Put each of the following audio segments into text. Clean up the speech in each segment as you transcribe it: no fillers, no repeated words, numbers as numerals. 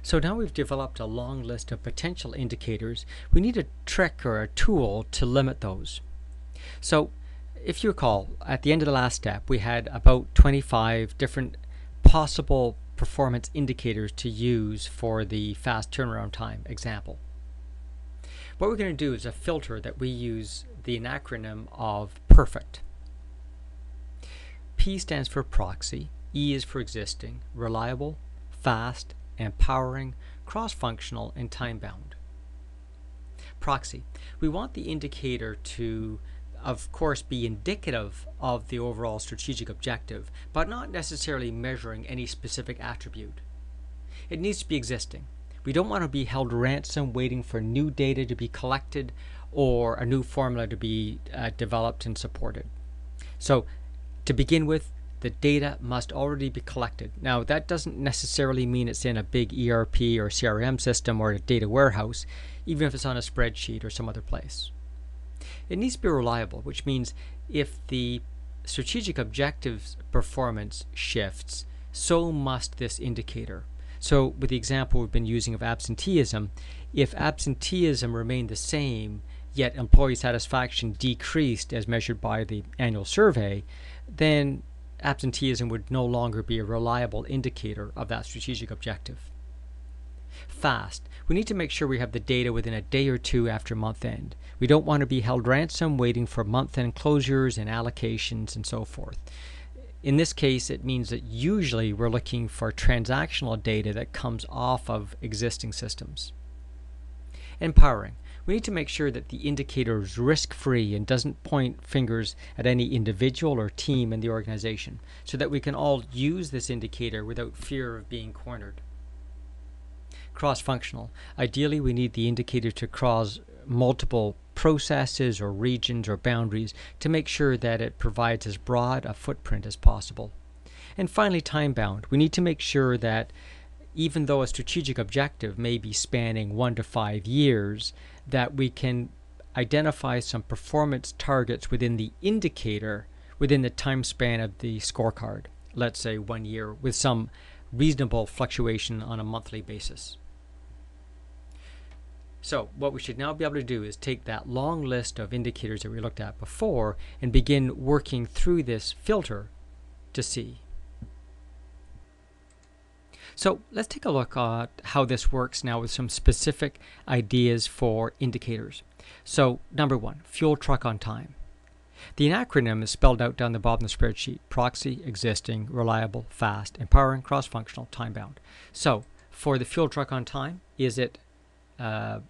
So now we've developed a long list of potential indicators. We need a trick or a tool to limit those. So if you recall, at the end of the last step, we had about 25 different possible performance indicators to use for the fast turnaround time example. What we're going to do is a filter that we use the acronym of PERFECT. P stands for proxy, E is for existing, reliable, fast, empowering, cross-functional, and time-bound. Proxy. We want the indicator to, of course, be indicative of the overall strategic objective, but not necessarily measuring any specific attribute. It needs to be existing. We don't want to be held ransom waiting for new data to be collected or a new formula to be developed and supported. So, to begin with, the data must already be collected. Now, that doesn't necessarily mean it's in a big ERP or CRM system or a data warehouse, even if it's on a spreadsheet or some other place. It needs to be reliable, which means if the strategic objectives performance shifts, so must this indicator. So with the example we've been using of absenteeism, if absenteeism remained the same, yet employee satisfaction decreased as measured by the annual survey, then absenteeism would no longer be a reliable indicator of that strategic objective. Fast. We need to make sure we have the data within a day or two after month end. We don't want to be held ransom waiting for month end closures and allocations and so forth. In this case, it means that usually we're looking for transactional data that comes off of existing systems. Empowering. We need to make sure that the indicator is risk-free and doesn't point fingers at any individual or team in the organization, so that we can all use this indicator without fear of being cornered. Cross-functional. Ideally, we need the indicator to cross multiple processes or regions or boundaries to make sure that it provides as broad a footprint as possible. And finally, time-bound. We need to make sure that even though a strategic objective may be spanning 1 to 5 years, that we can identify some performance targets within the indicator within the time span of the scorecard, let's say 1 year, with some reasonable fluctuation on a monthly basis. So what we should now be able to do is take that long list of indicators that we looked at before and begin working through this filter to see. So let's take a look at how this works now with some specific ideas for indicators. So number 1, fuel truck on time. The acronym is spelled out down the bottom of the spreadsheet: proxy, existing, reliable, fast, empowering, cross-functional, time-bound. So for the fuel truck on time, is it a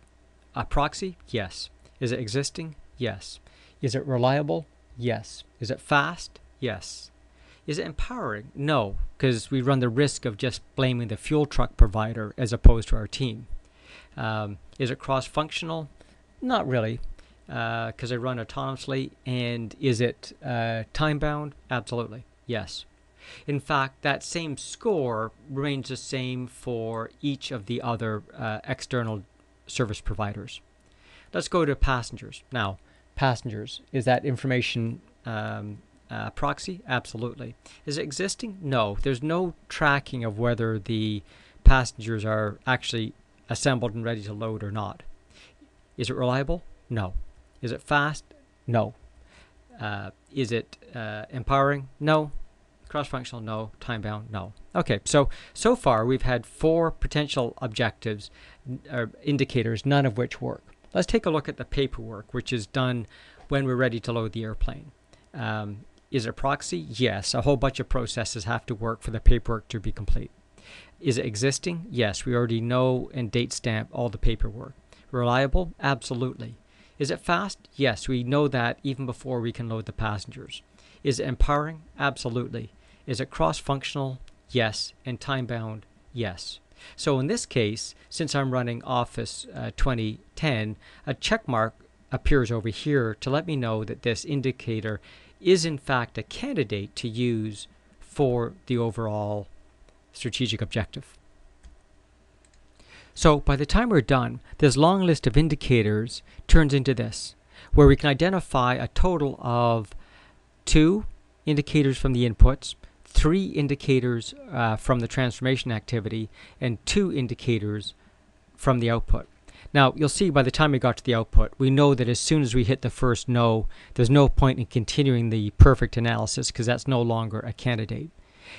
proxy? Yes. Is it existing? Yes. Is it reliable? Yes. Is it fast? Yes. Is it empowering? No, because we run the risk of just blaming the fuel truck provider as opposed to our team. Is it cross-functional? Not really, because I run autonomously. And is it time-bound? Absolutely, yes. In fact, that same score remains the same for each of the other external service providers. Let's go to passengers. Now, passengers, is that information proxy? Absolutely. Is it existing? No. There's no tracking of whether the passengers are actually assembled and ready to load or not. Is it reliable? No. Is it fast? No. Is it empowering? No. Cross-functional? No. Time-bound? No. Okay, so far we've had 4 potential objectives or indicators, none of which work. Let's take a look at the paperwork, which is done when we're ready to load the airplane. Is it a proxy? Yes. A whole bunch of processes have to work for the paperwork to be complete. Is it existing? Yes. We already know and date stamp all the paperwork. Reliable? Absolutely. Is it fast? Yes. We know that even before we can load the passengers. Is it empowering? Absolutely. Is it cross-functional? Yes. And time-bound? Yes. So in this case, since I'm running Office 2010, a check mark appears over here to let me know that this indicator is in fact a candidate to use for the overall strategic objective. So by the time we're done, this long list of indicators turns into this, where we can identify a total of 2 indicators from the inputs, 3 indicators from the transformation activity and 2 indicators from the output. Now, you'll see by the time we got to the output, we know that as soon as we hit the first no, there's no point in continuing the perfect analysis because that's no longer a candidate.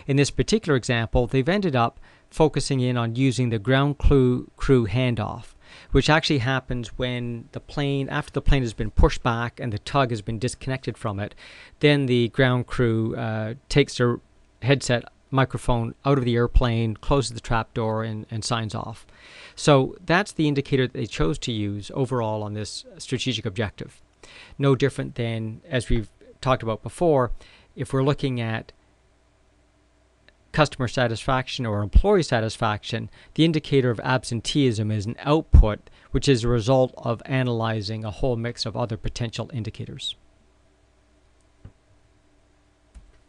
In this particular example, they've ended up focusing in on using the ground crew handoff, which actually happens when the plane, after the plane has been pushed back and the tug has been disconnected from it, then the ground crew takes their headset microphone out of the airplane, closes the trapdoor, and signs off. So that's the indicator that they chose to use overall on this strategic objective. No different than, as we've talked about before, if we're looking at customer satisfaction or employee satisfaction, the indicator of absenteeism is an output, which is a result of analyzing a whole mix of other potential indicators.